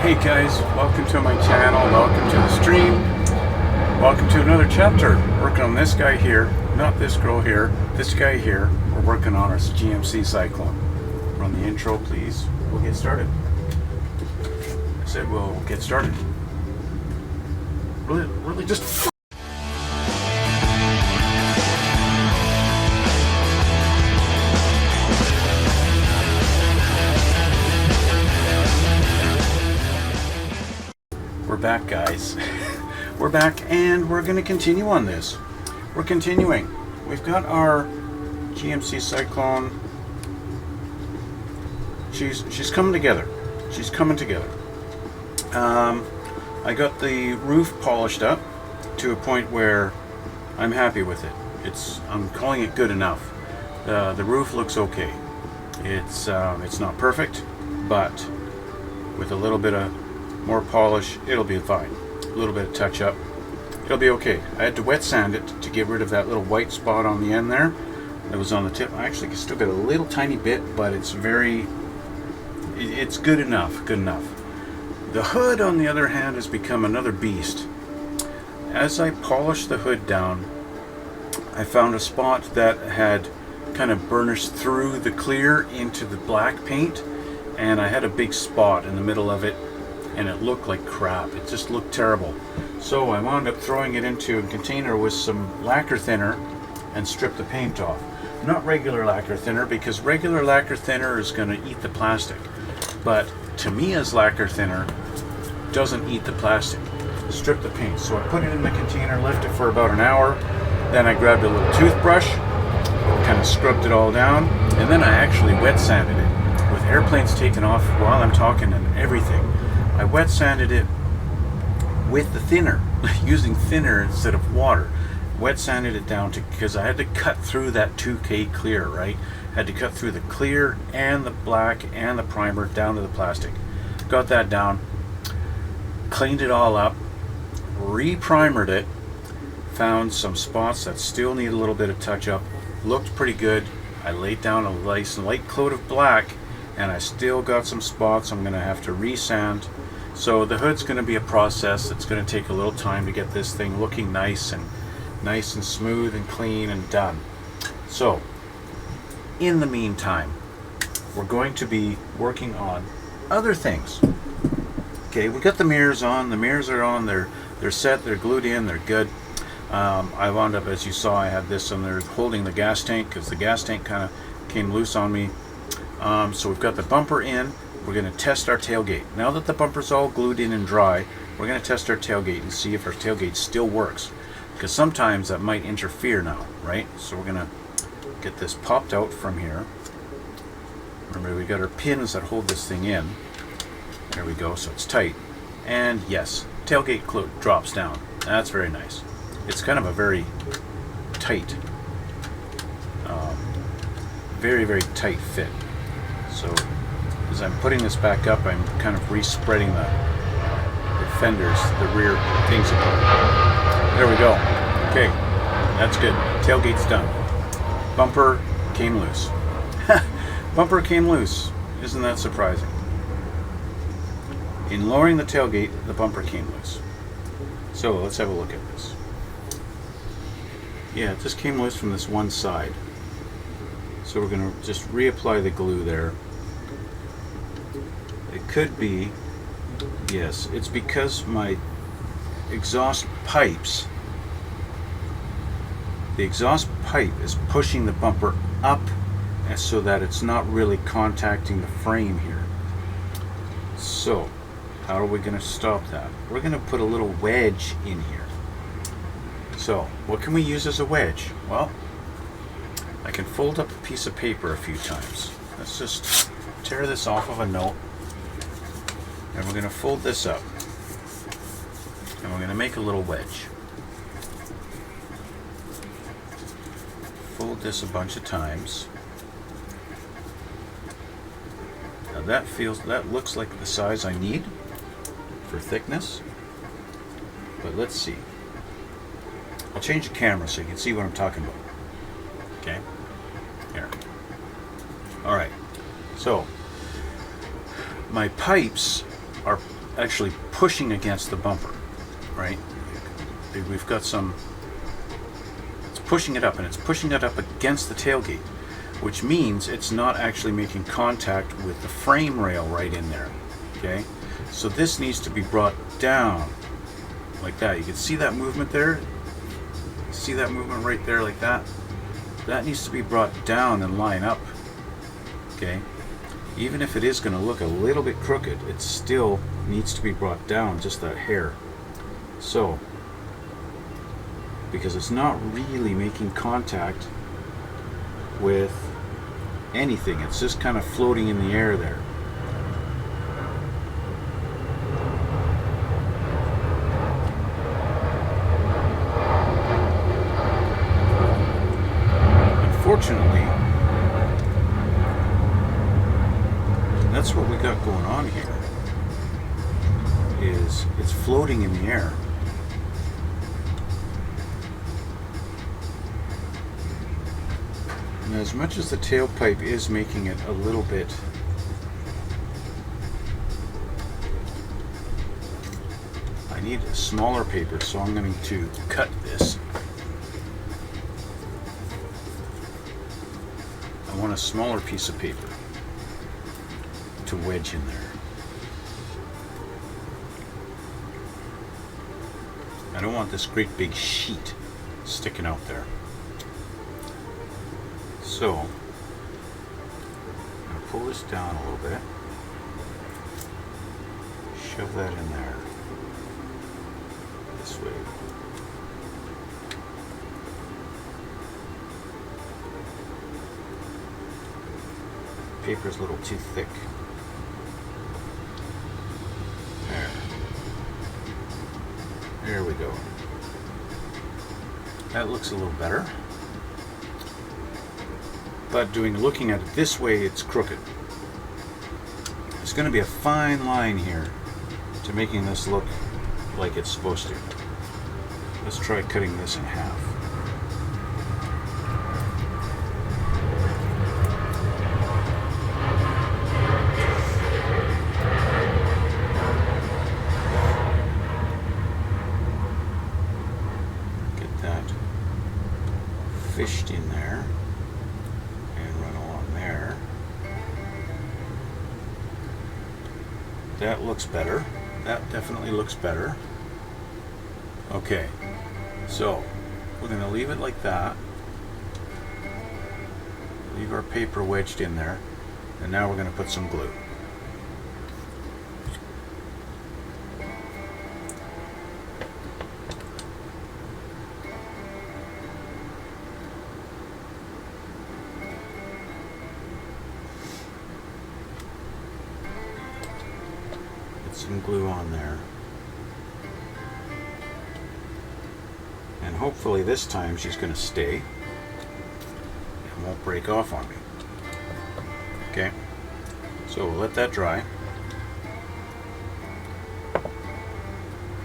Hey guys, welcome to my channel, welcome to the stream, welcome to another chapter. Working on this guy here, not this girl here, this guy here. We're working on our GMC Syclone. Run the intro please, we'll get started. I said we'll get started. Really just... We're back, guys. We're back and we're going to continue on this. We're continuing. We've got our GMC Syclone. She's coming together. She's coming together. I got the roof polished up to a point where I'm happy with it. I'm calling it good enough. The roof looks okay. It's not perfect, but with a little bit of more polish, it'll be fine. A little bit of touch up, it'll be okay. I had to wet sand it to get rid of that little white spot on the end there that was on the tip. I actually still got a little tiny bit, but it's good enough, good enough. The hood, on the other hand, has become another beast. As I polished the hood down, I found a spot that had kind of burnished through the clear into the black paint, and I had a big spot in the middle of it, and it looked like crap. It just looked terrible. So I wound up throwing it into a container with some lacquer thinner and stripped the paint off. Not regular lacquer thinner, because regular lacquer thinner is going to eat the plastic. But Tamiya's lacquer thinner doesn't eat the plastic. Strip the paint. So I put it in the container, left it for about an hour. Then I grabbed a little toothbrush, kind of scrubbed it all down, and then I actually wet sanded it. With airplanes taking off while I'm talking and everything, I wet sanded it with the thinner, using thinner instead of water. Wet sanded it down because I had to cut through that 2K clear, right? Had to cut through the clear and the black and the primer down to the plastic. Got that down, cleaned it all up, re-primered it, found some spots that still need a little bit of touch up. Looked pretty good. I laid down a nice light coat of black, and I still got some spots I'm going to have to re-sand. So the hood's going to be a process. It's going to take a little time to get this thing looking nice and smooth and clean and done. So in the meantime, we're going to be working on other things. Okay, we got the mirrors on. The mirrors are on. They're set. They're glued in. They're good. I wound up, as you saw, I had this on there holding the gas tank because the gas tank kind of came loose on me. So we've got the bumper in. We're going to test our tailgate. Now that the bumper's all glued in and dry, we're going to test our tailgate and see if our tailgate still works. Because sometimes that might interfere now, right? So we're going to get this popped out from here. Remember, we got our pins that hold this thing in. There we go, so it's tight. And yes, tailgate drops down. That's very nice. It's kind of a very tight, very, very tight fit. So as I'm putting this back up, I'm kind of re-spreading the fenders, the rear things apart. There we go. Okay, that's good. Tailgate's done. Bumper came loose. Bumper came loose. Isn't that surprising? In lowering the tailgate, the bumper came loose. So let's have a look at this. Yeah, it just came loose from this one side. So we're going to just reapply the glue there. It could be, yes, it's because my exhaust pipes, the exhaust pipe is pushing the bumper up so that it's not really contacting the frame here. So how are we going to stop that? We're going to put a little wedge in here. So what can we use as a wedge? Well, I can fold up a piece of paper a few times. Let's just tear this off of a note. And we're going to fold this up. And we're going to make a little wedge. Fold this a bunch of times. Now that looks like the size I need for thickness. But let's see. I'll change the camera so you can see what I'm talking about. Okay? Here. Alright. So my pipes are actually pushing against the bumper, right? We've got some, it's pushing it up, and it's pushing it up against the tailgate, which means it's not actually making contact with the frame rail right in there, okay? So this needs to be brought down like that. You can see that movement there? See that movement right there like that? That needs to be brought down and line up, okay? Even if it is going to look a little bit crooked, it still needs to be brought down just that hair. So, because it's not really making contact with anything, it's just kind of floating in the air there. Unfortunately, that's what we got going on here, is it's floating in the air. And as much as the tailpipe is making it a little bit I need a smaller paper, so I'm going to cut this. I want a smaller piece of paper to wedge in there. I don't want this great big sheet sticking out there. So, I'm going to pull this down a little bit, shove that in there, this way. Paper's a little too thick. There we go. That looks a little better. But looking at it this way, it's crooked. There's going to be a fine line here to making this look like it's supposed to. Let's try cutting this in half. Fished in there and run along there. That looks better. That definitely looks better. Okay, so we're going to leave it like that. Leave our paper wedged in there, and now we're going to put some glue. Some glue on there, and hopefully this time she's going to stay and won't break off on me. Okay, so we'll let that dry,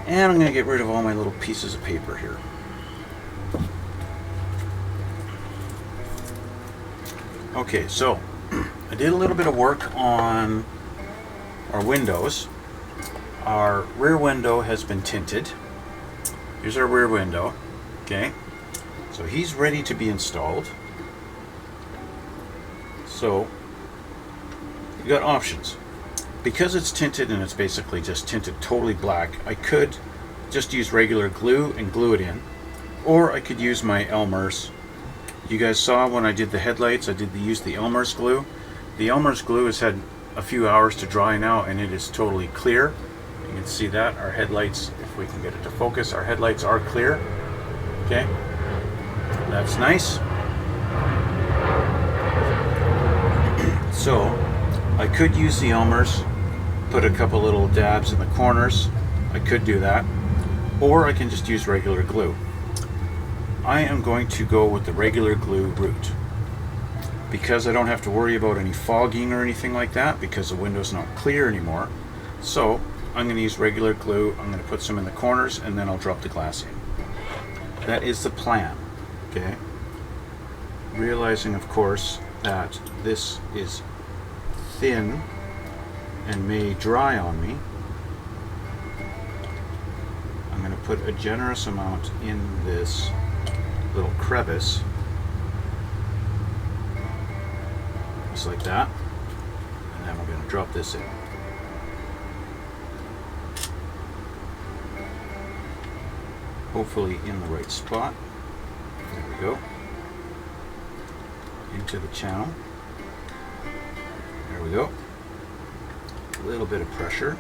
and I'm going to get rid of all my little pieces of paper here. Okay, so I did a little bit of work on our windows. Our rear window has been tinted. Here's our rear window. Okay, so he's ready to be installed. So you got options. Because it's tinted and it's basically just tinted totally black, I could just use regular glue and glue it in, or I could use my Elmer's. You guys saw when I did the headlights, I did use the Elmer's glue. The Elmer's glue has had a few hours to dry now, and it is totally clear. You can see that our headlights, if we can get it to focus, our headlights are clear. Okay, that's nice. So I could use the Elmer's, put a couple little dabs in the corners. I could do that, or I can just use regular glue. I am going to go with the regular glue route because I don't have to worry about any fogging or anything like that because the window's not clear anymore. So I'm going to use regular glue. I'm going to put some in the corners, and then I'll drop the glass in. That is the plan. Okay. Realizing, of course, that this is thin and may dry on me. put a generous amount in this little crevice, just like that, and then we're going to drop this in. Hopefully in the right spot. There we go. Into the channel. There we go. A little bit of pressure.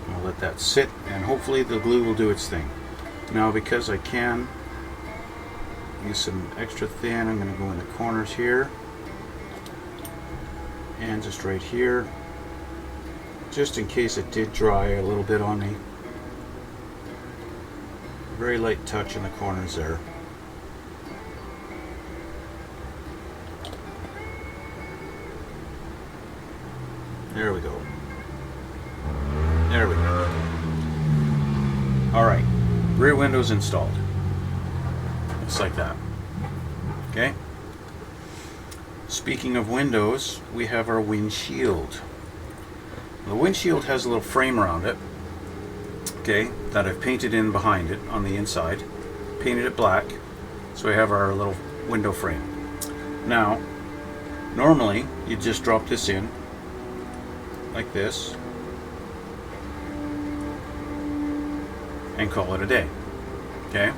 I'll let that sit, and hopefully the glue will do its thing. Now, because I can use some extra thin, I'm going to go in the corners here and just right here, just in case it did dry a little bit on me. Very light touch in the corners there. There we go. There we go. Alright, rear windows installed. Just like that. Okay? Speaking of windows, we have our windshield. The windshield has a little frame around it, okay, that I've painted in behind it on the inside. Painted it black, so we have our little window frame. Now, normally, you just drop this in, like this, and call it a day. Okay?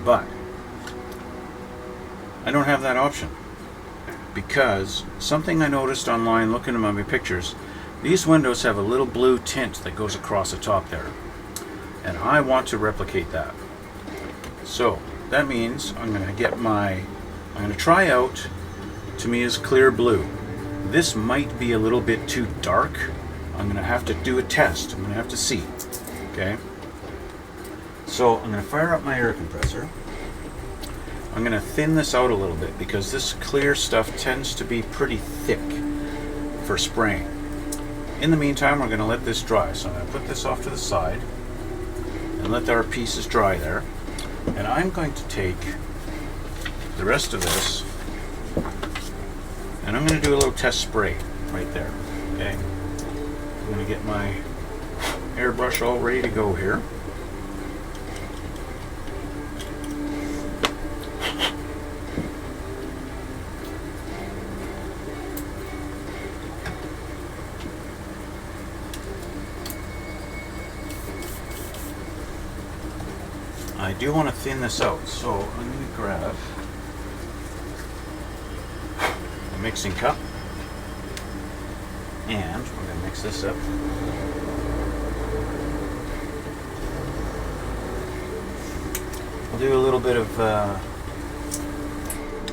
But I don't have that option, because something I noticed online looking at my pictures, these windows have a little blue tint that goes across the top there, and I want to replicate that. So that means I'm going to try out Tamiya's clear blue. This might be a little bit too dark. I'm going to have to do a test. I'm going to have to see. Okay? So I'm going to fire up my air compressor. I'm going to thin this out a little bit because this clear stuff tends to be pretty thick for spraying. In the meantime, we're going to let this dry. So I'm going to put this off to the side and let our pieces dry there. And I'm going to take the rest of this and I'm going to do a little test spray right there. Okay? I'm going to get my airbrush all ready to go here. I do want to thin this out, so I'm going to grab a mixing cup and we're going to mix this up. We'll do a little bit of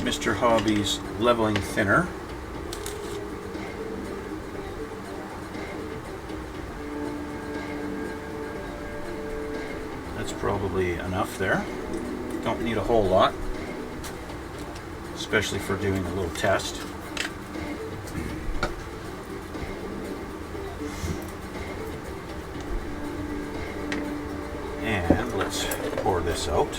Mr. Hobby's leveling thinner. That's probably enough there. Don't need a whole lot, especially for doing a little test. And let's pour this out.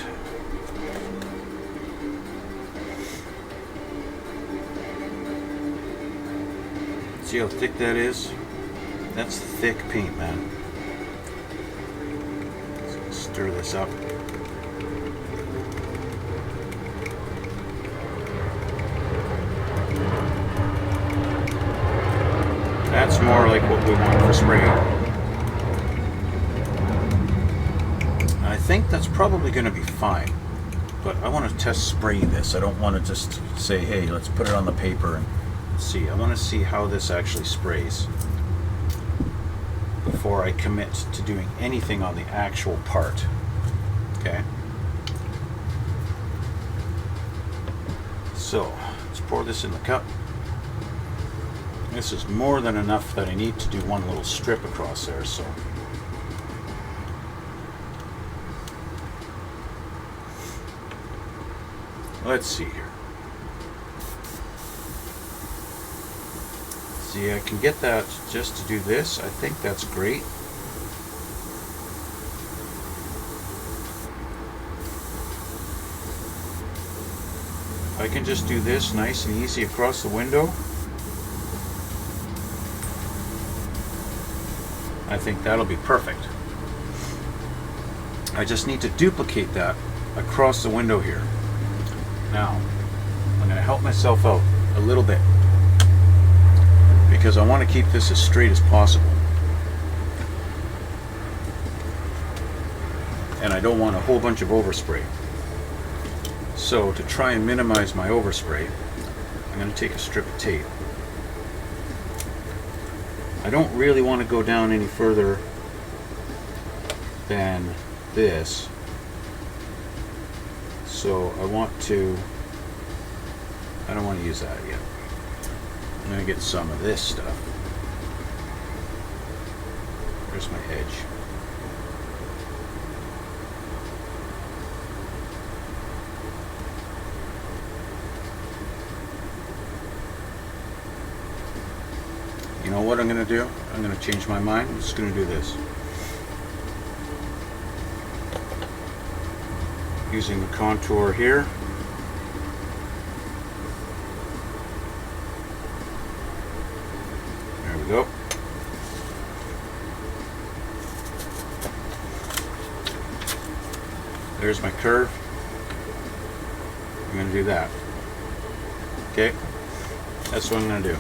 See how thick that is? That's thick paint, man. Stir this up. That's more like what we want for spraying. I think that's probably going to be fine, but I want to test spraying this. I don't want to just say, hey, let's put it on the paper and see. I want to see how this actually sprays before I commit to doing anything on the actual part. Okay. So let's pour this in the cup. This is more than enough that I need to do one little strip across there, so let's see here. See, I can get that just to do this. I think that's great. If I can just do this nice and easy across the window, I think that'll be perfect. I just need to duplicate that across the window here. Now, I'm going to help myself out a little bit because I want to keep this as straight as possible. And I don't want a whole bunch of overspray. So to try and minimize my overspray, I'm going to take a strip of tape. I don't really want to go down any further than this. So I don't want to use that yet. I'm going to get some of this stuff. There's my edge. You know what I'm going to do? I'm going to change my mind. I'm just going to do this. Using the contour here. There we go. There's my curve. I'm going to do that. Okay? That's what I'm going to do.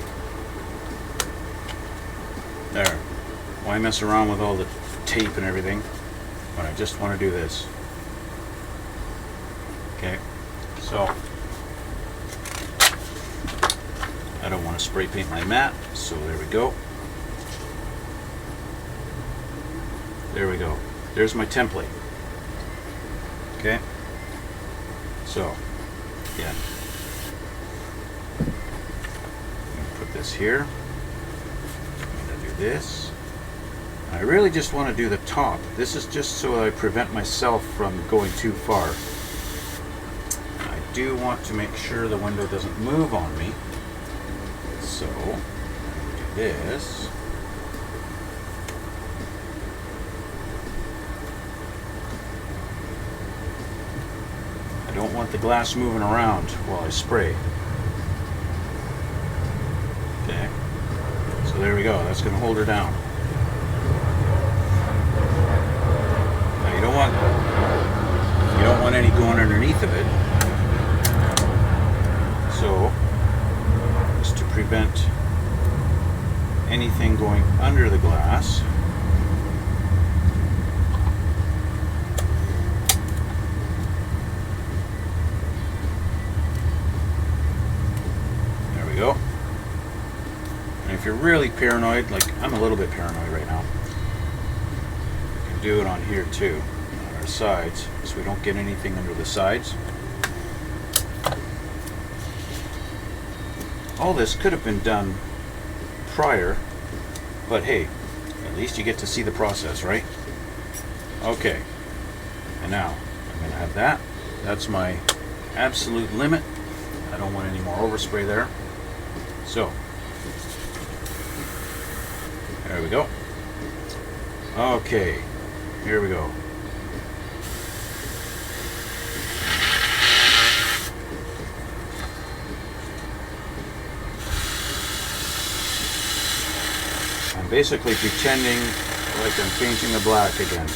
There. Why mess around with all the tape and everything when I just want to do this? Okay, so I don't want to spray paint my mat, so there we go. There we go. There's my template. Okay, so again, I'm going to put this here. I'm going to do this. I really just want to do the top. This is just so I prevent myself from going too far. I do want to make sure the window doesn't move on me. So, I'm going to do this. I don't want the glass moving around while I spray. Okay. So there we go. That's going to hold her down. Now you don't want any going underneath of it. So, just to prevent anything going under the glass, there we go. And if you're really paranoid, like I'm a little bit paranoid right now, you can do it on here too, on our sides, so we don't get anything under the sides. All this could have been done prior, but hey, at least you get to see the process, right? Okay, and now I'm going to have that. That's my absolute limit. I don't want any more overspray there. So, there we go. Okay, here we go. Basically pretending like I'm painting the black again.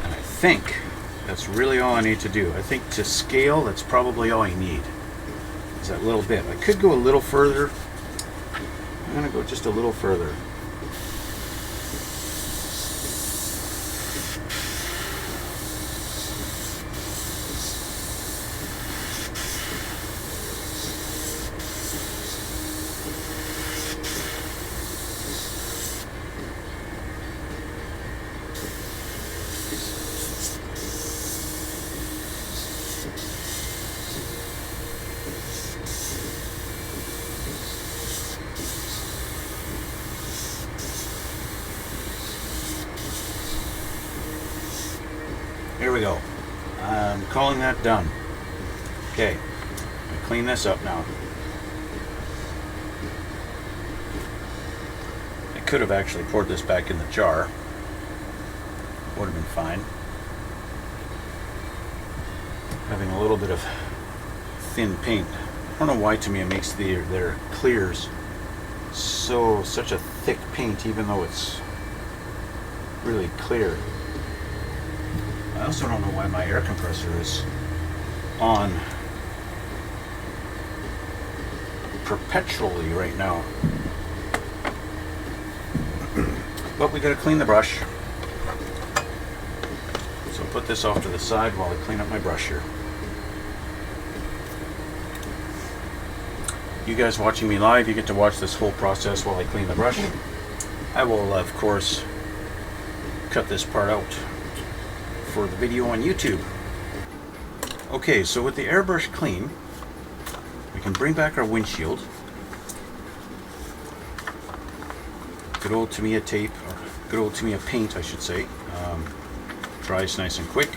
And I think that's really all I need to do. I think to scale, that's probably all I need. Is that little bit. I could go a little further. I'm going to go just a little further. Here we go. I'm calling that done. Okay, I'm gonna clean this up now. could have actually poured this back in the jar. Would have been fine. Having a little bit of thin paint. I don't know why to me it makes their clears such a thick paint, even though it's really clear. I also don't know why my air compressor is on perpetually right now. But we gotta clean the brush. So put this off to the side while I clean up my brush here. You guys watching me live, you get to watch this whole process while I clean the brush. I will, of course, cut this part out for the video on YouTube. Okay, so with the airbrush clean, we can bring back our windshield. Good old Tamiya tape, or good old Tamiya paint, I should say. Dries nice and quick.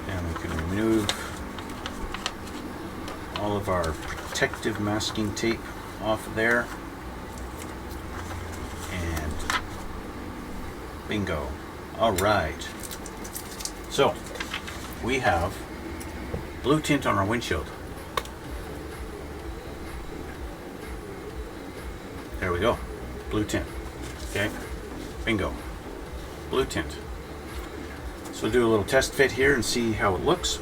And we can remove all of our protective masking tape off of there. And bingo. Alright. So, we have blue tint on our windshield. There we go. Blue tint. Okay. Bingo. Blue tint. So we'll do a little test fit here and see how it looks.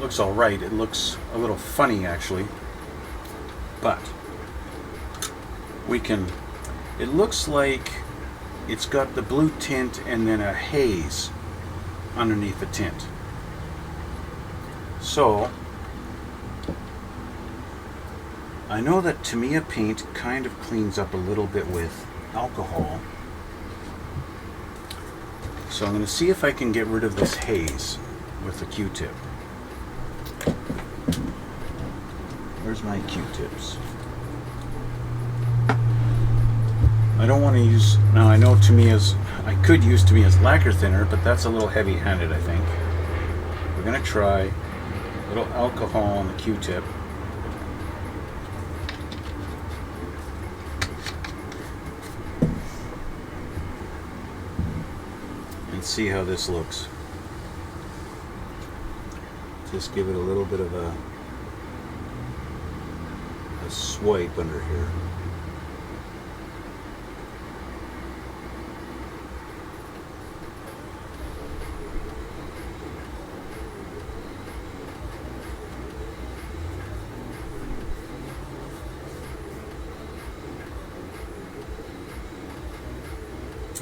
Looks alright. It looks a little funny actually. But we can, it looks like it's got the blue tint and then a haze underneath the tint. So I know that Tamiya paint kind of cleans up a little bit with alcohol. So I'm going to see if I can get rid of this haze with the Q-tip. Where's my Q-tips? I don't want to use, now I know Tamiya's, I could use Tamiya's lacquer thinner, but that's a little heavy-handed, I think. We're going to try a little alcohol on the Q-tip. And see how this looks. Just give it a little bit of a swipe under here.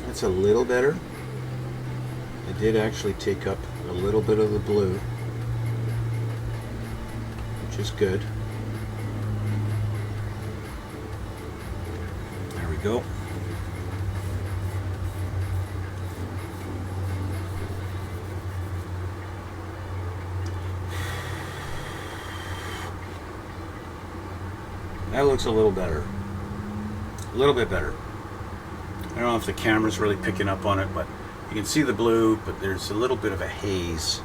That's a little better. It did actually take up a little bit of the blue, which is good. There we go. That looks a little better. A little bit better. I don't know if the camera's really picking up on it, but you can see the blue, but there's a little bit of a haze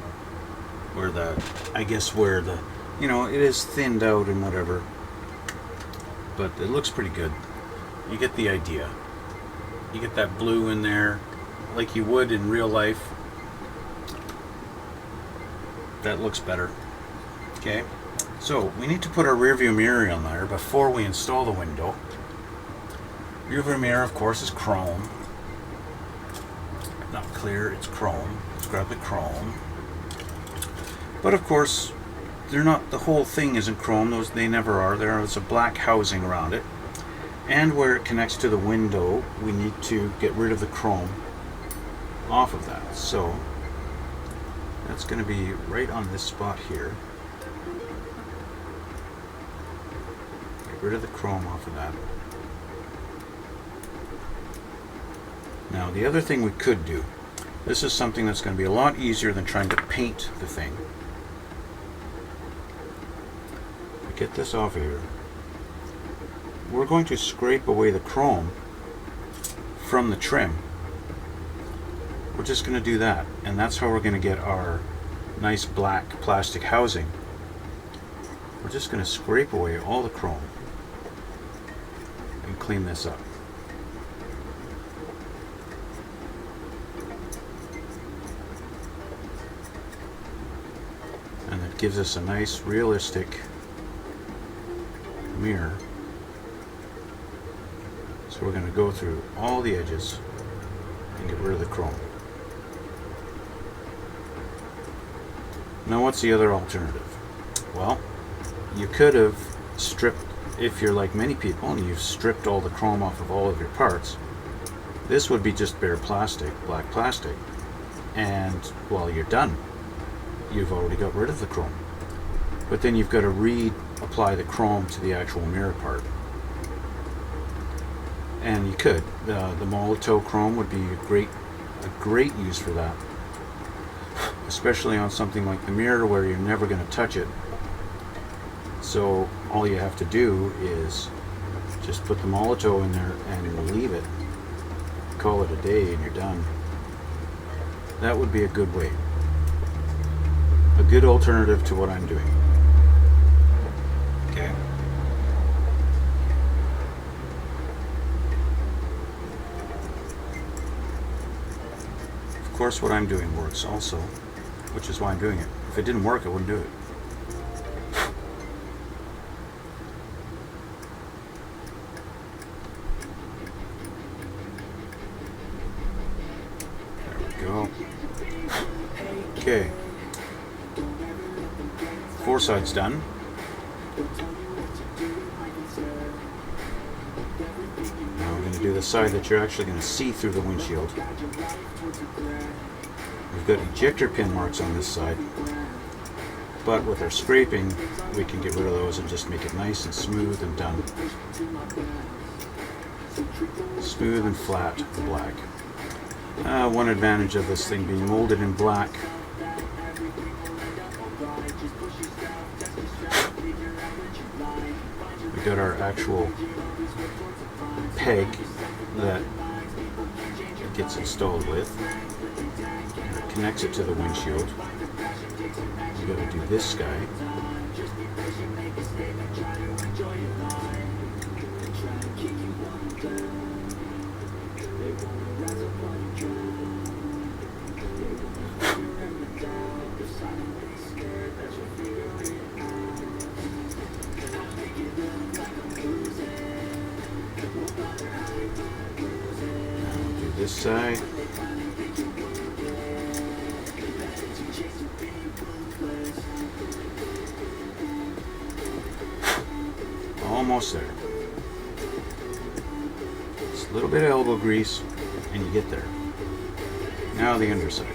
where the, I guess where the, you know, it is thinned out and whatever, but it looks pretty good. You get the idea. You get that blue in there like you would in real life. That looks better. Okay, so we need to put our rear view mirror on there before we install the window. Rear view mirror, of course, is chrome. Not clear, it's chrome. Let's grab the chrome. But of course, they're not, the whole thing isn't chrome. Those, they never are. There's a black housing around it. And where it connects to the window, we need to get rid of the chrome off of that. So that's going to be right on this spot here. Get rid of the chrome off of that. Now the other thing we could do, this is something that's going to be a lot easier than trying to paint the thing. Get this off of here. We're going to scrape away the chrome from the trim we're just going to do that. And that's how we're going to get our nice black plastic housing. We're just going to scrape away all the chrome and clean this up. And it gives us a nice realistic mirror. So we're going to go through all the edges and get rid of the chrome. Now what's the other alternative? Well, you could have stripped, if you're like many people and you've stripped all the chrome off of all of your parts, this would be just bare plastic, black plastic, and well, you're done. You've already got rid of the chrome. But then you've got to reapply the chrome to the actual mirror part. And you could. The Molotow chrome would be a great use for that. Especially on something like the mirror where you're never going to touch it. So all you have to do is just put the Molotow in there and leave it. Call it a day and you're done. That would be a good way. A good alternative to what I'm doing. Okay. Of course what I'm doing works also, which is why I'm doing it. If it didn't work, I wouldn't do it. There we go. Okay. 4 sides done. Now we're going to do the side that you're actually going to see through the windshield. We've got ejector pin marks on this side, but with our scraping we can get rid of those and just make it nice and smooth and done. Smooth and flat and black. One advantage of this thing being molded in black, we got our actual peg that it gets installed with. It connects it to the windshield. We got to do this guy. This side. Almost there. Just a little bit of elbow grease and you get there. Now the underside.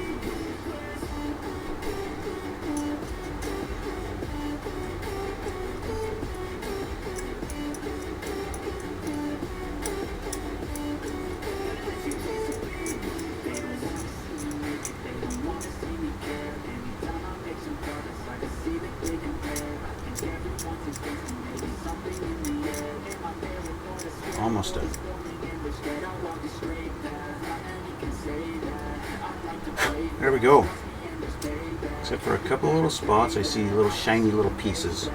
Almost done. There we go. Except for a couple little spots, I see little shiny little pieces,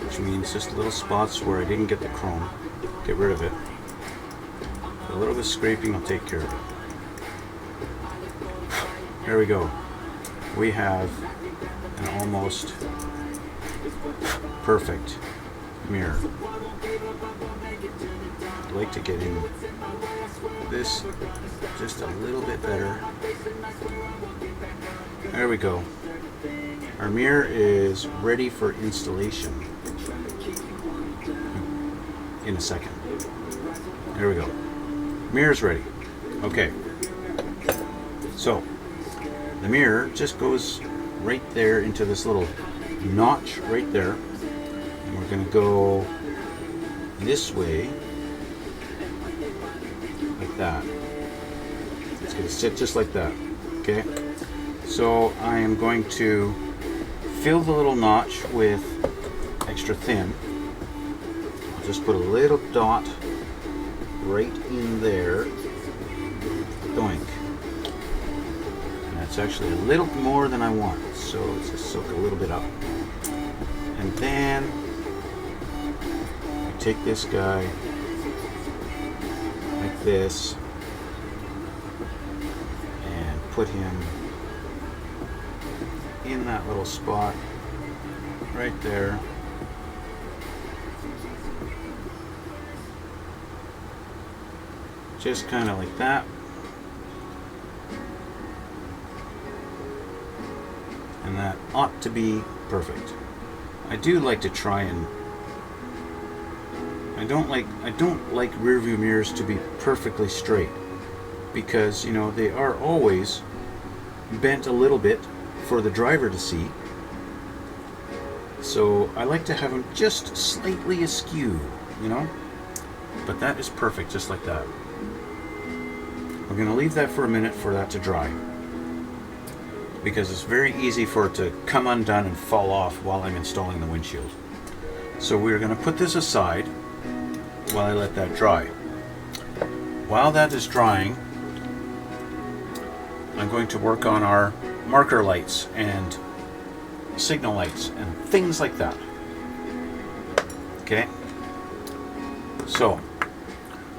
which means just little spots where I didn't get the chrome. Get rid of it. A little bit of scraping will take care of it. There we go. We have an almost perfect mirror. I'd like to get in this just a little bit better. There we go. Our mirror is ready for installation in a second. There we go. Mirror's ready. Okay. So the mirror just goes right there into this little notch right there. And we're going to go this way, like that. It's going to sit just like that. Okay. So I am going to fill the little notch with extra thin. I'll just put a little dot right in there. Doink. It's actually a little more than I want, so let's just soak a little bit up. And then I take this guy like this and put him in that little spot right there. Just kind of like that. And that ought to be perfect. I do like to try and I don't like rear view mirrors to be perfectly straight, because you know they are always bent a little bit for the driver to see. So I like to have them just slightly askew, you know. But that is perfect, just like that. We're going to leave that for a minute for that to dry, because it's very easy for it to come undone and fall off while I'm installing the windshield. So we're going to put this aside while I let that dry. While that is drying, I'm going to work on our marker lights and signal lights and things like that. Okay? So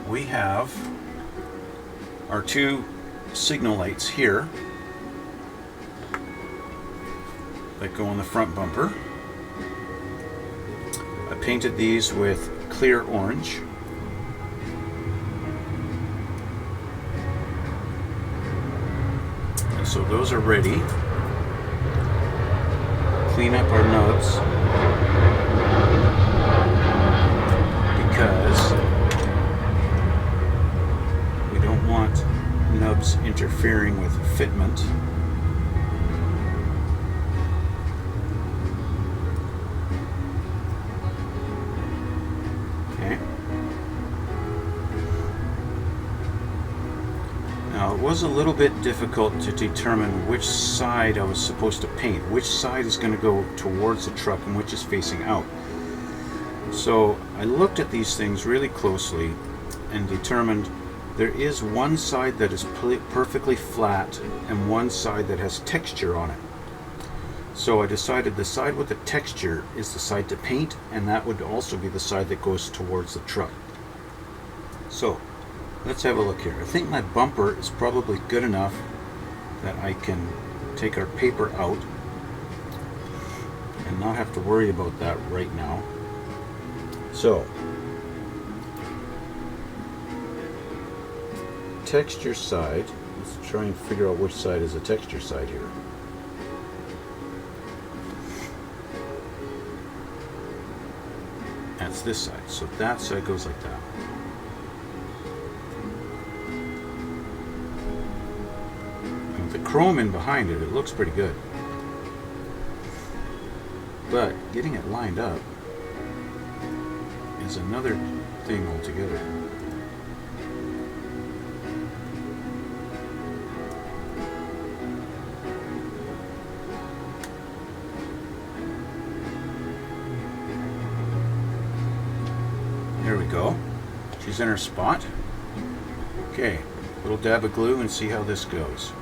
we have our two signal lights here that go on the front bumper. I painted these with clear orange. And so those are ready. Clean up our nubs, because we don't want nubs interfering with fitment. Okay. Now it was a little bit difficult to determine which side I was supposed to paint, which side is going to go towards the truck and which is facing out. So I looked at these things really closely and determined there is one side that is perfectly flat and one side that has texture on it. So I decided the side with the texture is the side to paint, and that would also be the side that goes towards the truck. So let's have a look here. I think my bumper is probably good enough that I can take our paper out and not have to worry about that right now. So texture side, let's try and figure out which side is the texture side here. That's this side, so that side goes like that. And with the chrome in behind it, it looks pretty good. But getting it lined up is another thing altogether. There we go. She's in her spot. Okay, little dab of glue and see how this goes.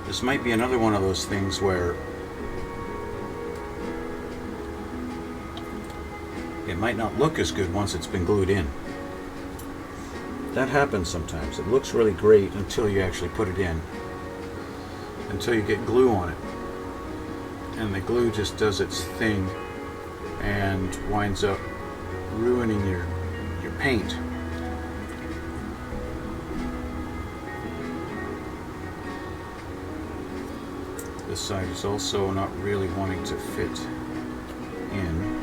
This might be another one of those things where it might not look as good once it's been glued in. That happens sometimes. It looks really great until you actually put it in, until you get glue on it. And the glue just does its thing and winds up ruining your paint. This side is also not really wanting to fit in.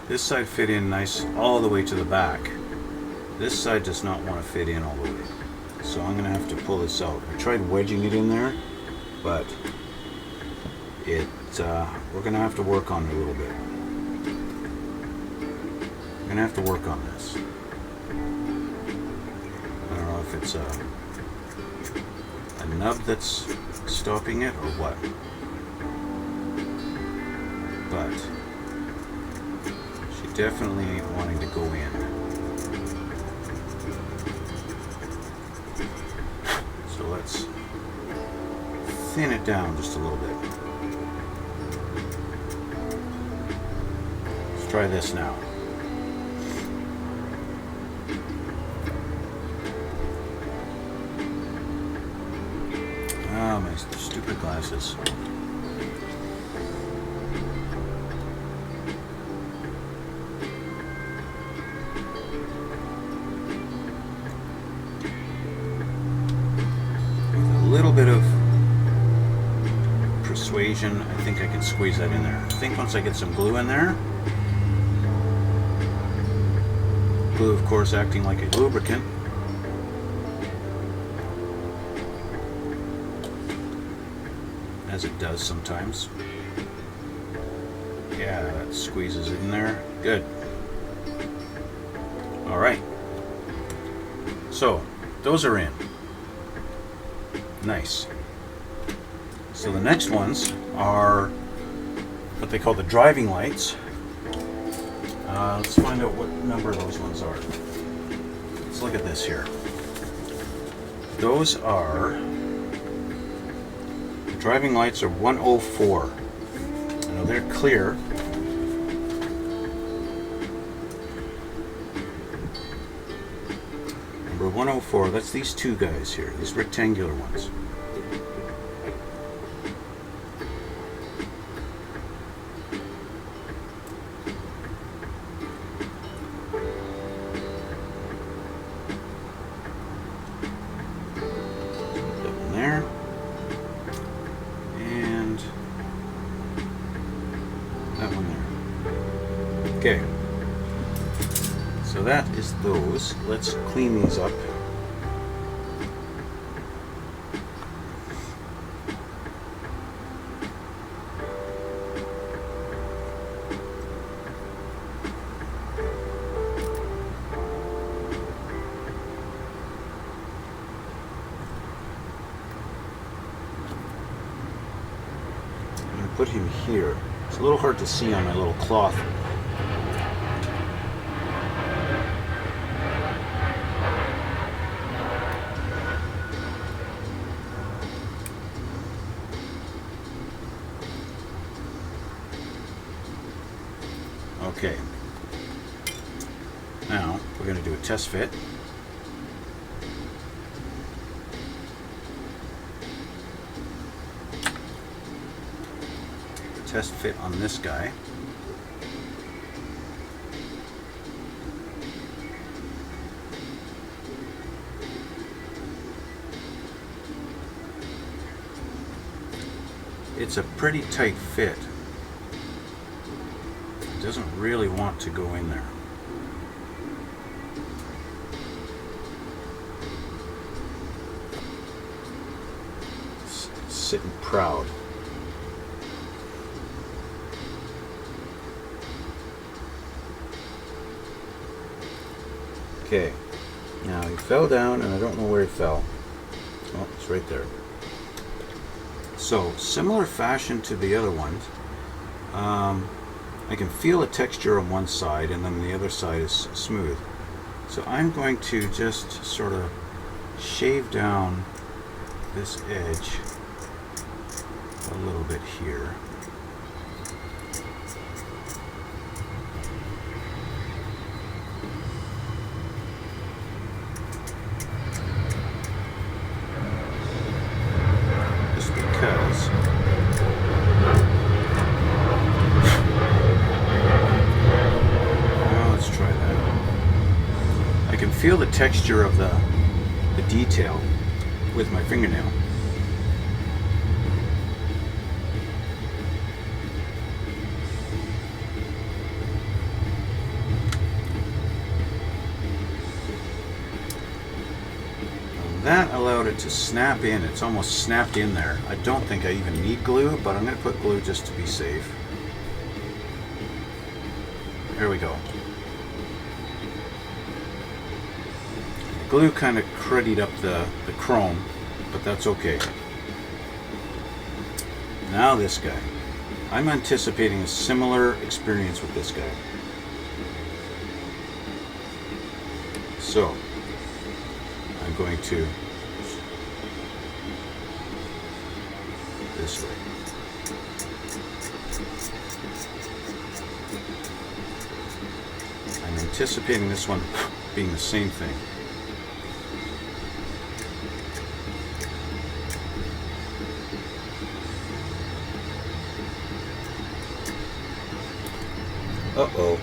This side fit in nice all the way to the back. This side does not want to fit in all the way. So I'm going to have to pull this out. I tried wedging it in there, but we're going to have to work on it a little bit. We're going to have to work on this. I don't know if it's a nub that's stopping it or what. But she definitely ain't wanting to go in. So let's thin it down just a little bit. Let's try this now. Ah, my stupid glasses. A little bit of persuasion, I think I can squeeze that in there. I think once I get some glue in there, glue of course acting like a lubricant, as it does sometimes. Yeah, that squeezes it in there. Good. Alright. So, those are in. Nice. So the next ones are what they call the driving lights. Let's find out what number those ones are. Let's look at this here. Those are, the driving lights are 104. Now they're clear. Number 104, that's these two guys here, these rectangular ones. That one there. And that one there. Okay. So that is those. Let's clean these up. I'm going to put him here. It's a little hard to see on my little cloth. Okay, now we're going to do a test fit. Test fit on this guy. It's a pretty tight fit. Doesn't really want to go in there. It's sitting proud. Okay, now he fell down and I don't know where he fell. Oh, it's right there. So, similar fashion to the other ones. I can feel a texture on one side and then the other side is smooth. So I'm going to just sort of shave down this edge a little bit here. Just because feel the texture of the detail with my fingernail. That allowed it to snap in. It's almost snapped in there. I don't think I even need glue, but I'm going to put glue just to be safe. There we go. Glue kind of cruddied up the chrome, but that's okay. Now this guy. I'm anticipating a similar experience with this guy. So, I'm going to this way. I'm anticipating this one being the same thing. Uh-oh.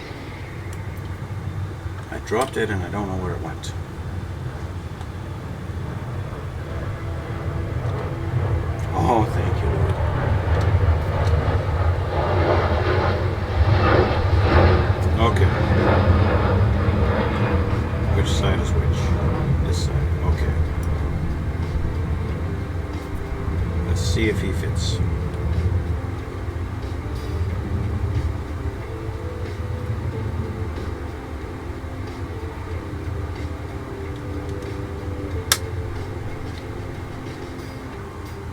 I dropped it and I don't know where it went. Oh, thank you, Lord. Okay. Which side is which? This side. Okay. Let's see if he fits.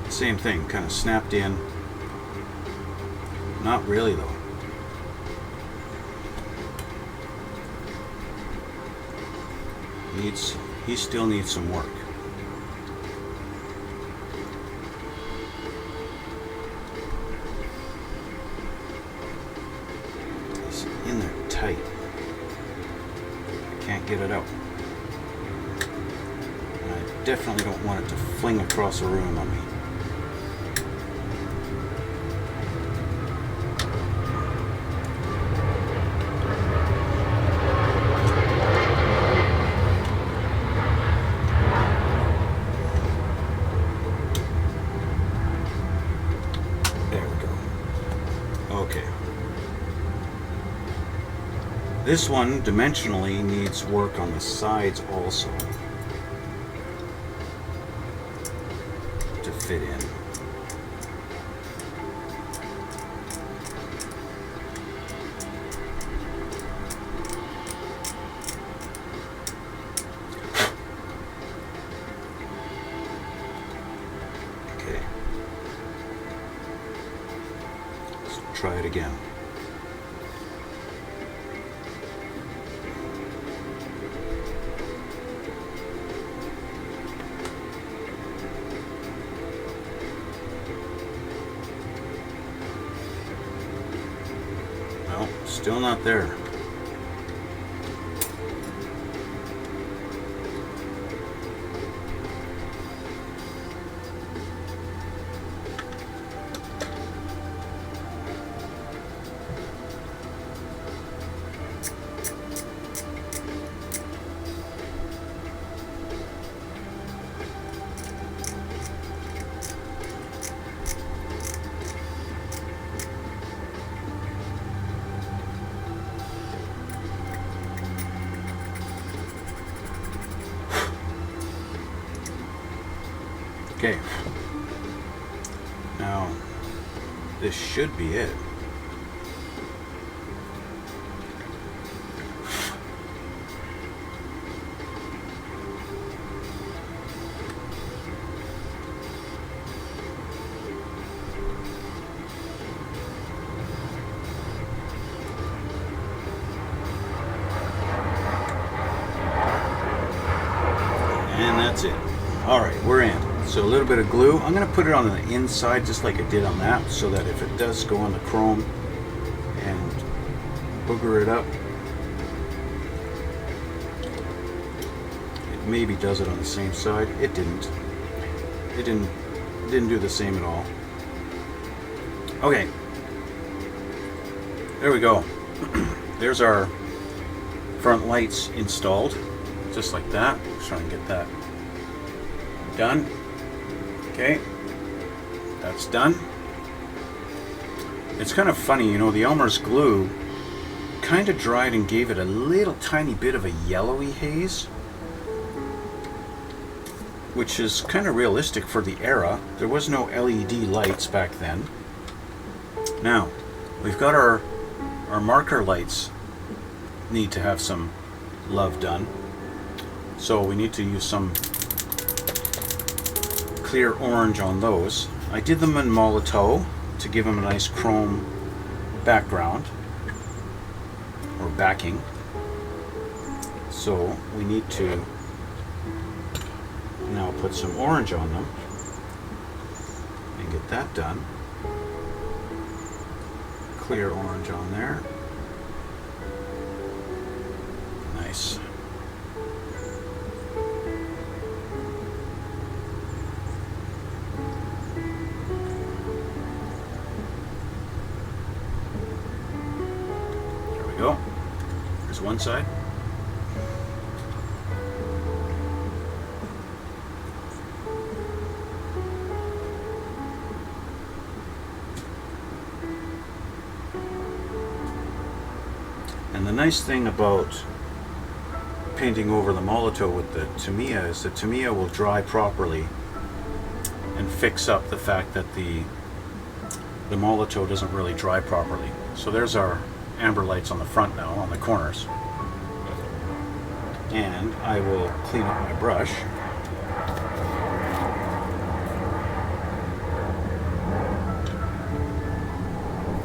Same thing, kind of snapped in. Not really though. He still needs some work. It's in there tight. I can't get it out. And I definitely don't want it to fling across the room on me. This one dimensionally needs work on the sides also to fit in. Okay. Let's try it again. Still not there. Okay, now this should be it. And that's it. All right, we're in. So a little bit of glue. I'm going to put it on the inside just like I did on that, so that if it does go on the chrome and booger it up, it maybe does it on the same side. It didn't. It didn't do the same at all. Okay. There we go. There's our front lights installed, just like that. Let's try and get that done. Okay, that's done. It's kind of funny, you know, the Elmer's glue kind of dried and gave it a little tiny bit of a yellowy haze. which is kind of realistic for the era. There was no LED lights back then. Now, we've got our marker lights need to have some love done. So we need to use some clear orange on those. I did them in Molotow to give them a nice chrome background or backing. So we need to now put some orange on them and get that done. Clear orange on there. Nice. There we go. There's one side. And the nice thing about painting over the Molotow with the Tamiya is the Tamiya will dry properly and fix up the fact that the Molotow doesn't really dry properly. So there's our amber lights on the front now, on the corners. And I will clean up my brush.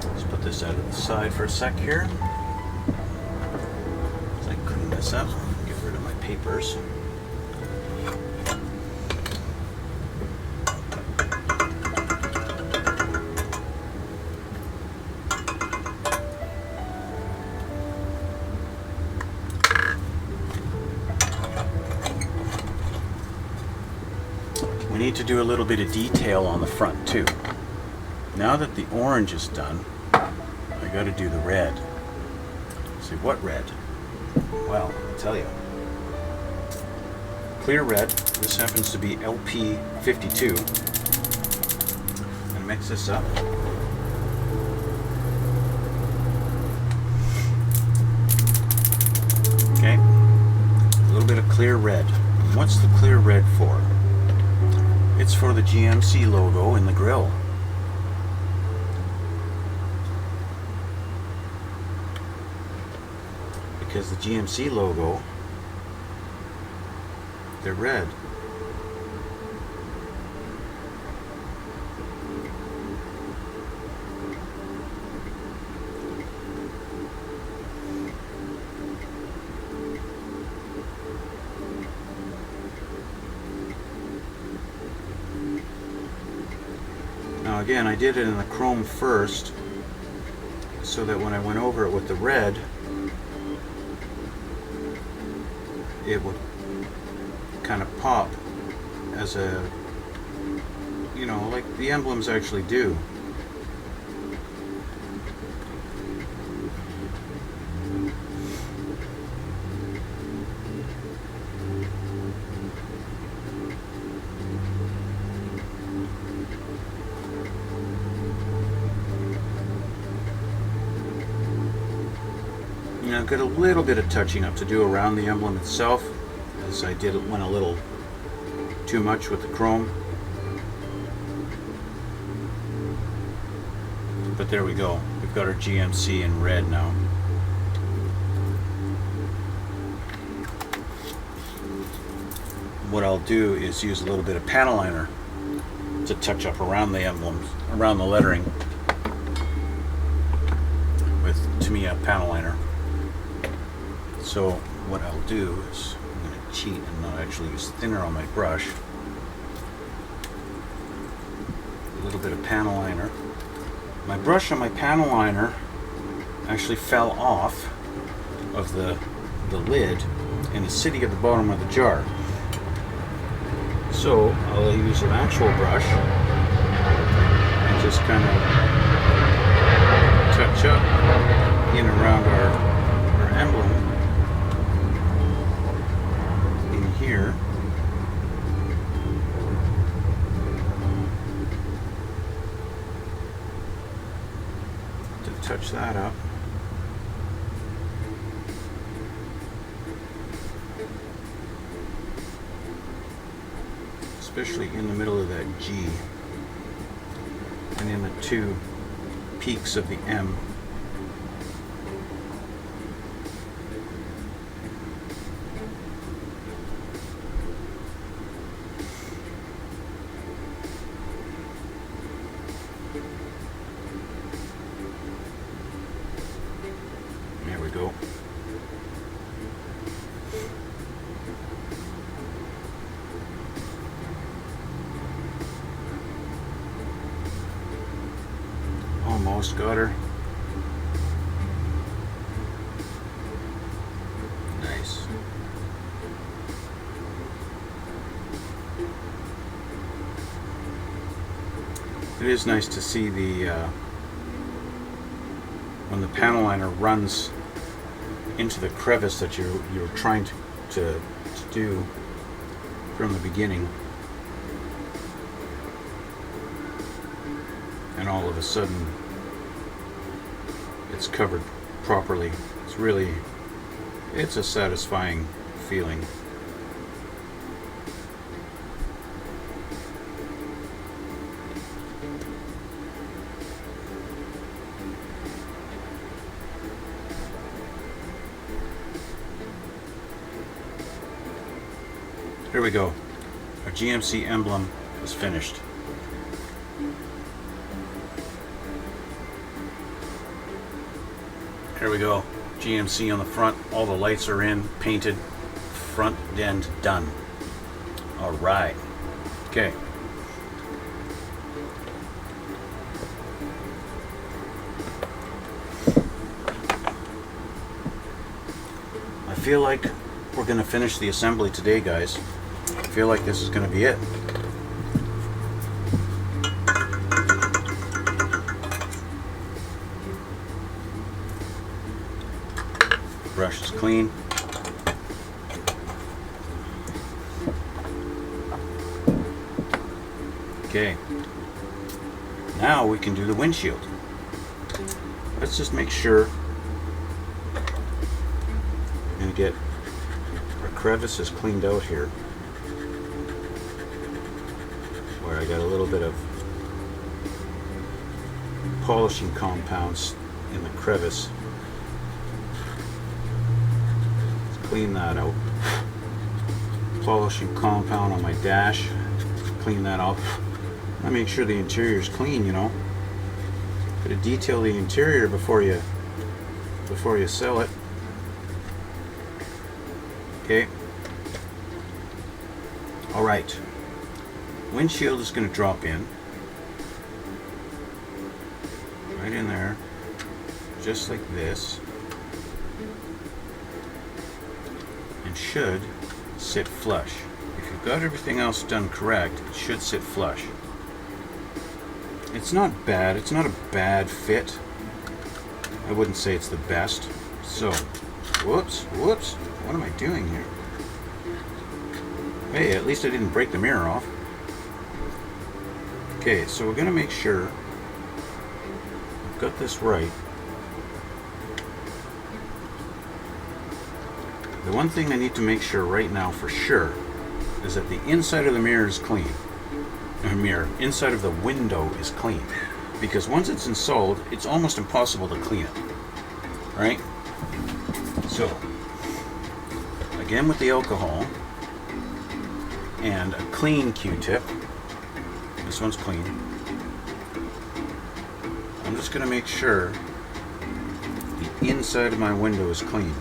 Let's put this out of the side for a sec here. As I clean this up, get rid of my papers. We need to do a little bit of detail on the front too. Now that the orange is done, I got to do the red. See, what red? Well, I'll tell you. Clear red. This happens to be LP52. I'm going to mix this up. Okay. A little bit of clear red. What's the clear red for? It's for the GMC logo in the grille. Because the GMC logo, they're red. Now again, I did it in the chrome first, so that when I went over it with the red, it would kind of pop as a, you know, like the emblems actually do. Now I've got a little bit of touching up to do around the emblem itself, as I went a little too much with the chrome. But there we go. We've got our GMC in red now. What I'll do is use a little bit of panel liner to touch up around the emblems, around the lettering with Tamiya panel liner. So what I'll do is I'm going to cheat and not actually use thinner on my brush. A little bit of panel liner. My brush on my panel liner actually fell off of the lid and is sitting at the bottom of the jar. So I'll use an actual brush and just kind of touch up in around our emblem in here. To touch that up. especially in the middle of that G and in the two peaks of the M. There we go. Almost got her. Nice. It is nice to see the when the panel liner runs into the crevice that you're trying to do from the beginning, and all of a sudden it's covered properly. It's a satisfying feeling. Here we go. Our GMC emblem is finished. Here we go. GMC on the front. All the lights are in, painted. Front end done. All right. Okay. I feel like we're going to finish the assembly today, guys. I feel like this is going to be it. Brush is clean. Okay. Now we can do the windshield. Let's just make sure. I'm going to get our crevices cleaned out here, where I got a little bit of polishing compounds in the crevice. Let's clean that out. Polishing compound on my dash. Clean that out. I make sure the interior is clean, you know. Gotta detail the interior before you sell it. Okay. All right. Windshield is going to drop in right in there, just like this, and should sit flush. If you've got everything else done correct, it should sit flush. It's not bad. It's not a bad fit. I wouldn't say it's the best. So, whoops. What am I doing here? Hey, at least I didn't break the mirror off. Okay, so we're going to make sure I've got this right. The one thing I need to make sure right now for sure is that the inside of the mirror is clean. Inside of the window is clean. Because once it's installed, it's almost impossible to clean it. Right? So, again with the alcohol and a clean Q-tip. This one's clean. I'm just going to make sure the inside of my window is clean.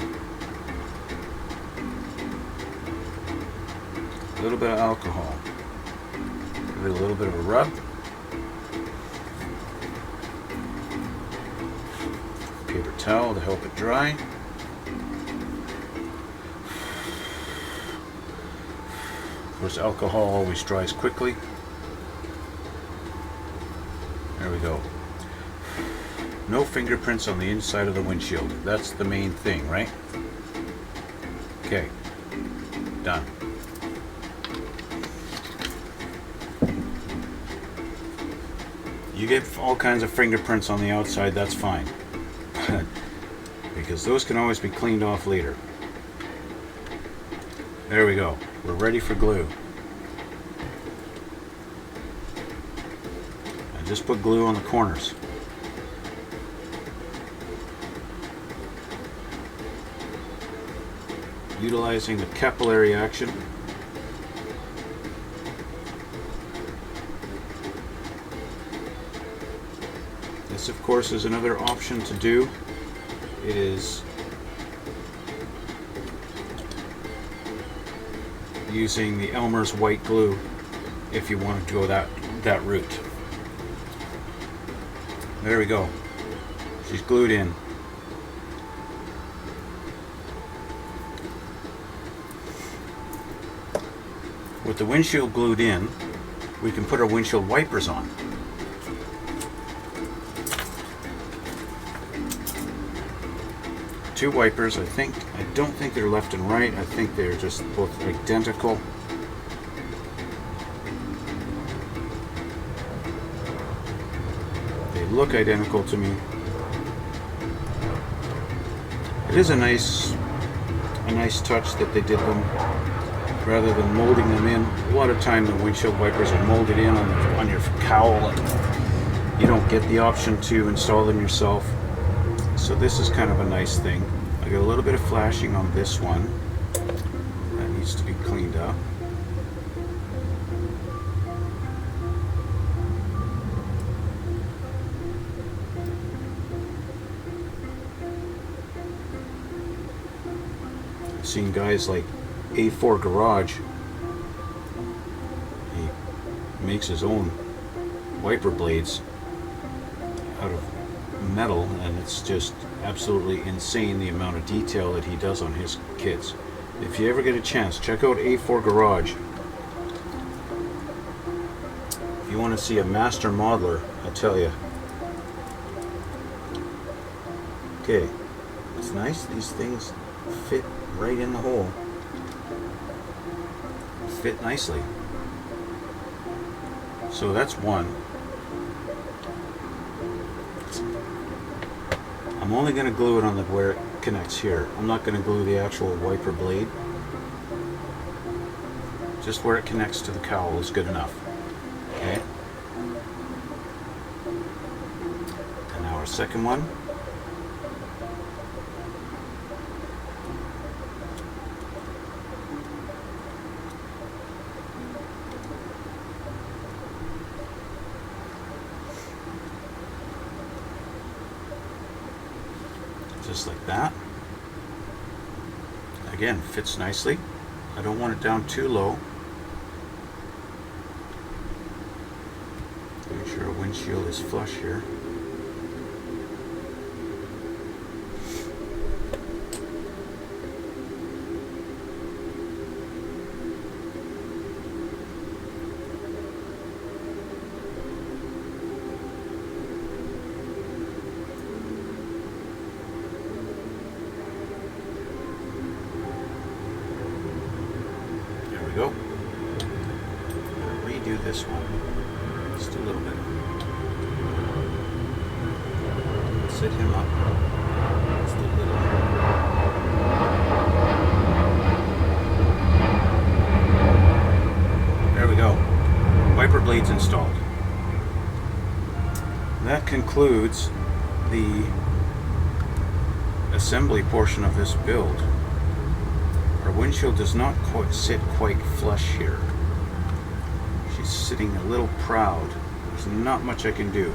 A little bit of alcohol. Give it a little bit of a rub. Paper towel to help it dry. Of course, alcohol always dries quickly. There we go. No fingerprints on the inside of the windshield. That's the main thing, right? Okay. Done. You get all kinds of fingerprints on the outside, that's fine. Because those can always be cleaned off later. There we go. We're ready for glue. just put glue on the corners. Utilizing the capillary action. This, of course, is another option to do, is using the Elmer's white glue if you want to go that route. There we go. She's glued in. With the windshield glued in, we can put our windshield wipers on. Two wipers, I don't think they're left and right. I think they're just both identical. They look identical to me. It is a nice touch that they did them rather than molding them in. A lot of time the windshield wipers are molded in on your cowl, and you don't get the option to install them yourself. So this is kind of a nice thing. I got a little bit of flashing on this one. That needs to be cleaned up. I've seen guys like A4 Garage. He makes his own wiper blades out of metal, and it's just absolutely insane the amount of detail that he does on his kits. If you ever get a chance, check out A4 Garage. If you want to see a master modeler, I tell you. Okay, it's nice. These things fit right in the hole. Fit nicely. So that's one. I'm only going to glue it on where it connects here. I'm not going to glue the actual wiper blade. Just where it connects to the cowl is good enough. Okay. And now our second one. Just like that. Again, fits nicely. I don't want it down too low. Make sure our windshield is flush here. Go. Redo this one. Just a little bit. Sit him up. Just a little. There we go. Wiper blades installed. That concludes the assembly portion of this build. Our windshield does not sit quite flush here. She's sitting a little proud. There's not much I can do.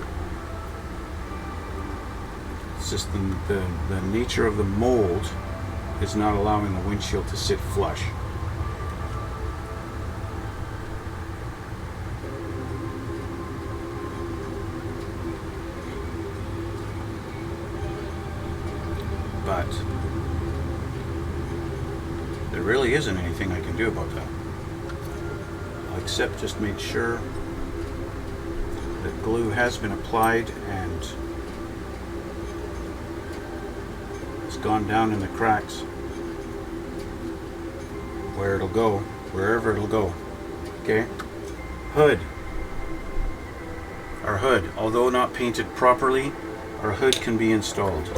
It's just the nature of the mold is not allowing the windshield to sit flush. But there really isn't anything I can do about that, except just make sure that glue has been applied and it's gone down in the cracks where it'll go, wherever it'll go. Okay? Hood. Our hood, although not painted properly, our hood can be installed.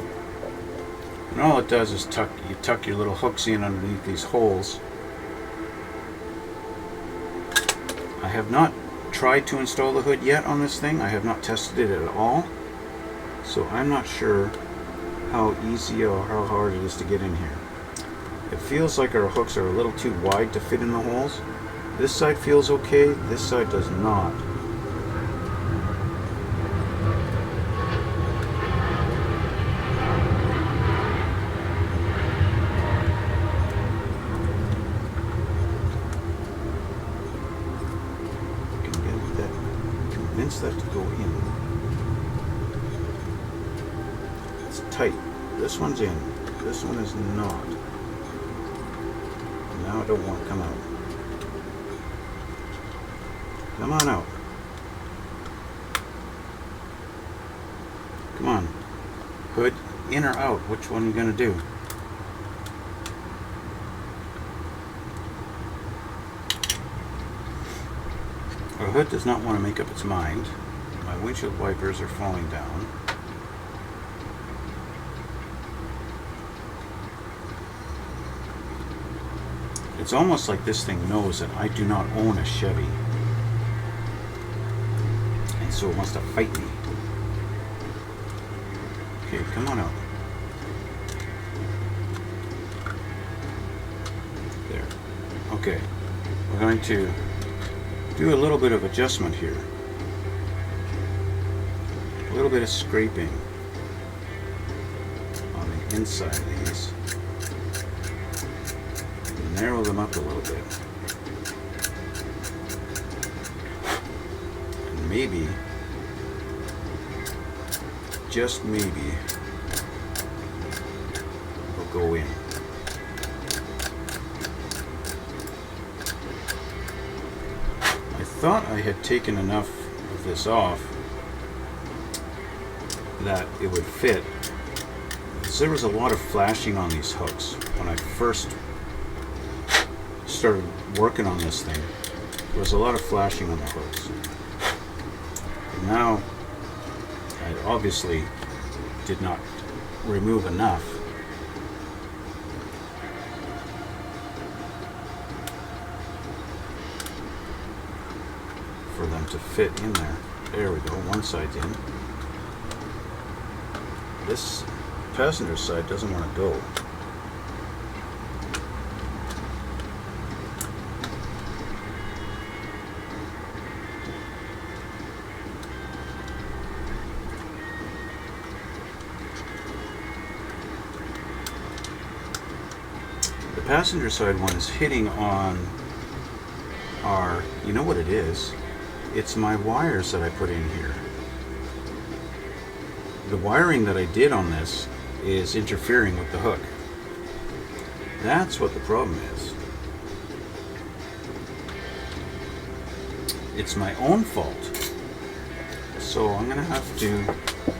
And all it does is you tuck your little hooks in underneath these holes. I have not tried to install the hood yet on this thing. I have not tested it at all. So I'm not sure how easy or how hard it is to get in here. It feels like our hooks are a little too wide to fit in the holes. This side feels okay, this side does not. Convince that to go in. It's tight. This one's in. This one is not. Now I don't want to come out. Come on out. Come on. Hood, in or out? Which one are you going to do? Our hood does not want to make up its mind. My windshield wipers are falling down. It's almost like this thing knows that I do not own a Chevy. And so it wants to fight me. Okay, come on out. There. Okay. We're going to do a little bit of adjustment here. A little bit of scraping on the inside of these. Narrow them up a little bit. And maybe, just maybe, we'll go in. I thought I had taken enough of this off that it would fit. So there was a lot of flashing on these hooks when I first started working on this thing. There was a lot of flashing on the hooks. And now I obviously did not remove enough. For them to fit in there. There we go, one side's in. This passenger side doesn't want to go. The passenger side one is hitting on our, you know what it is? It's my wires that I put in here. The wiring that I did on this is interfering with the hook. That's what the problem is. It's my own fault. So I'm going to have to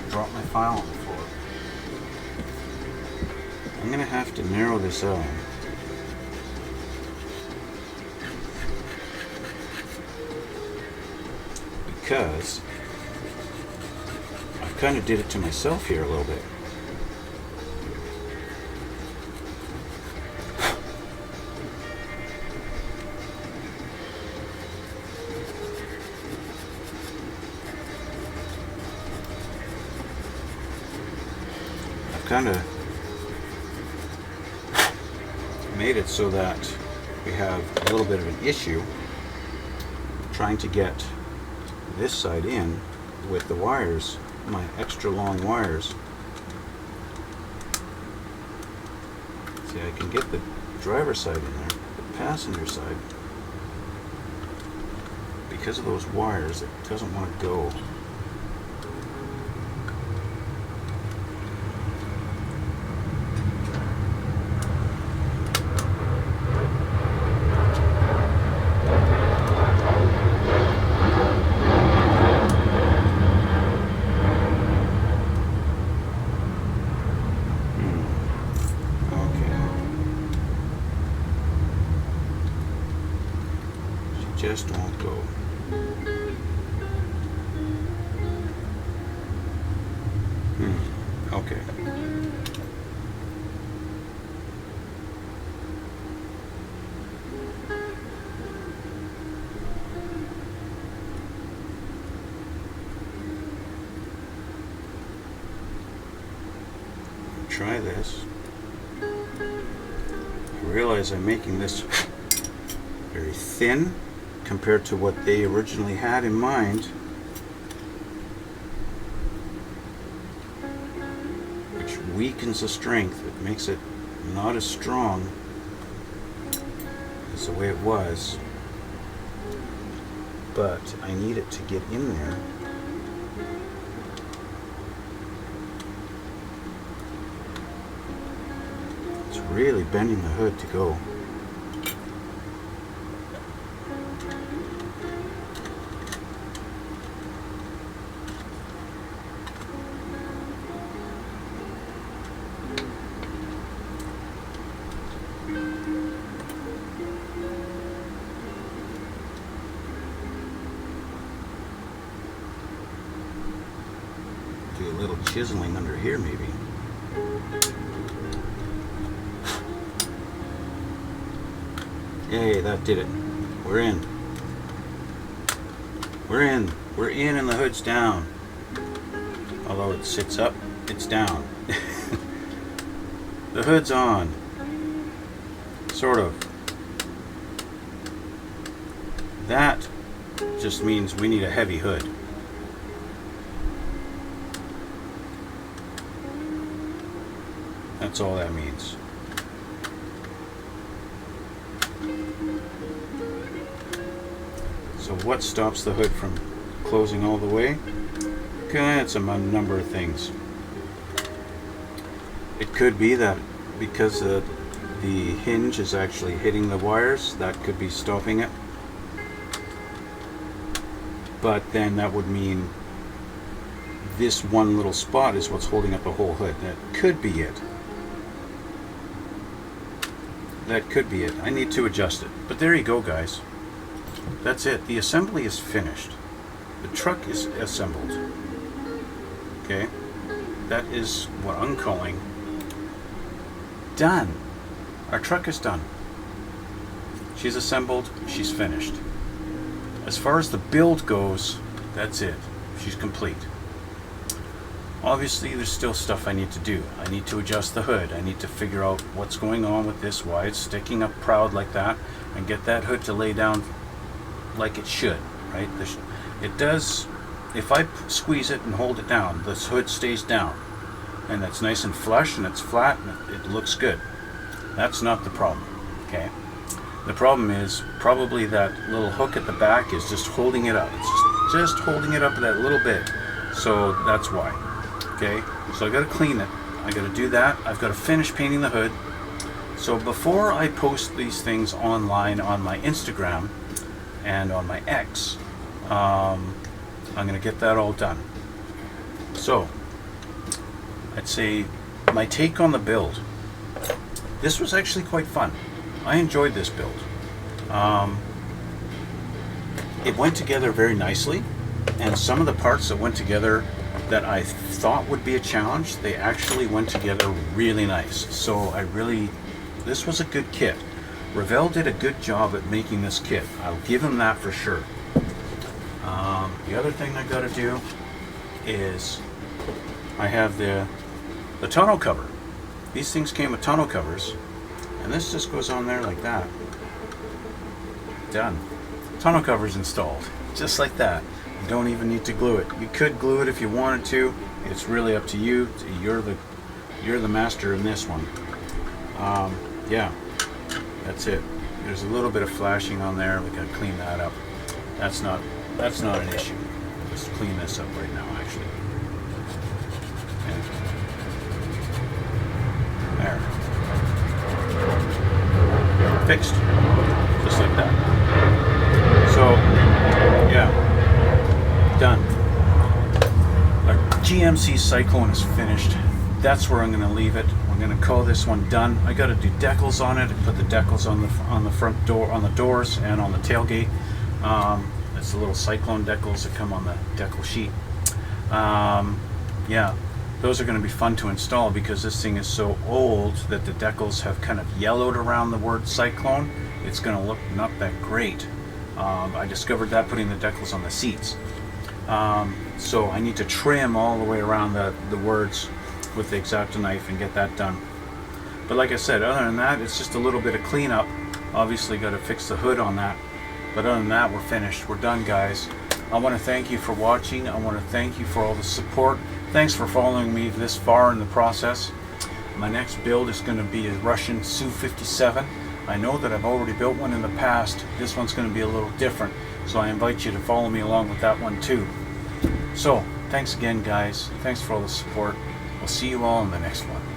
drop my file on the floor. I'm going to have to narrow this out. Because I kind of did it to myself here a little bit. I've kind of made it so that we have a little bit of an issue trying to get this side in with the wires, my extra long wires. See, I can get the driver's side in there, the passenger side, because of those wires, it doesn't want to go. Just won't go. Okay. try this. I realize I'm making this very thin compared to what they originally had in mind, which weakens the strength. It makes it not as strong as the way it was, but I need it to get in there. It's really bending the hood to go. Do a little chiseling under here maybe. Yay, that did it. We're in. We're in. We're in and the hood's down. Although it sits up, it's down. The hood's on. Sort of. That just means we need a heavy hood. That's all that means. So what stops the hood from closing all the way? Okay, it's a number of things. It could be that because the hinge is actually hitting the wires, that could be stopping it. But then that would mean this one little spot is what's holding up the whole hood. That could be it. That could be it. I need to adjust it. But there you go, guys. That's it. The assembly is finished. The truck is assembled. Okay? That is what I'm calling done. Our truck is done. She's assembled. She's finished. As far as the build goes, that's it. She's complete. Obviously, there's still stuff I need to do. I need to adjust the hood. I need to figure out what's going on with this, why it's sticking up proud like that, and get that hood to lay down like it should, right? It does, if I squeeze it and hold it down, this hood stays down. And it's nice and flush, and it's flat, and it looks good. That's not the problem, okay? The problem is probably that little hook at the back is just holding it up. It's just holding it up that little bit. So that's why. Okay, so I got to clean it. I got to do that. I've got to finish painting the hood. So before I post these things online on my Instagram and on my X, I'm going to get that all done. So I'd say my take on the build. This was actually quite fun. I enjoyed this build. It went together very nicely, and some of the parts that went together that I thought would be a challenge, they actually went together really nice. So this was a good kit. Revell did a good job at making this kit. I'll give him that for sure. The other thing I got to do is I have the tonneau cover. These things came with tonneau covers, and this just goes on there like that. Done. Tonneau cover's installed, just like that. You don't even need to glue it. You could glue it if you wanted to. It's really up to you. You're the master in this one. Yeah, that's it. There's a little bit of flashing on there. We gotta clean that up. That's not an issue. Let's clean this up right now, actually. There. Fixed. Just like that. So, yeah. Done. Our GMC Syclone is finished. That's where I'm going to leave it. I'm going to call this one done. I got to do decals on it. Put the decals on the front door, on the doors, and on the tailgate. It's the little Syclone decals that come on the decal sheet. Yeah, those are going to be fun to install because this thing is so old that the decals have kind of yellowed around the word Syclone. It's going to look not that great. I discovered that putting the decals on the seats. So I need to trim all the way around the words with the X-Acto knife and get that done. But like I said, other than that, it's just a little bit of cleanup. Obviously got to fix the hood on that. But other than that, we're finished. We're done, guys. I want to thank you for watching. I want to thank you for all the support. Thanks for following me this far in the process. My next build is going to be a Russian Su-57. I know that I've already built one in the past. This one's going to be a little different. So I invite you to follow me along with that one too. So, thanks again, guys. Thanks for all the support. We'll see you all in the next one.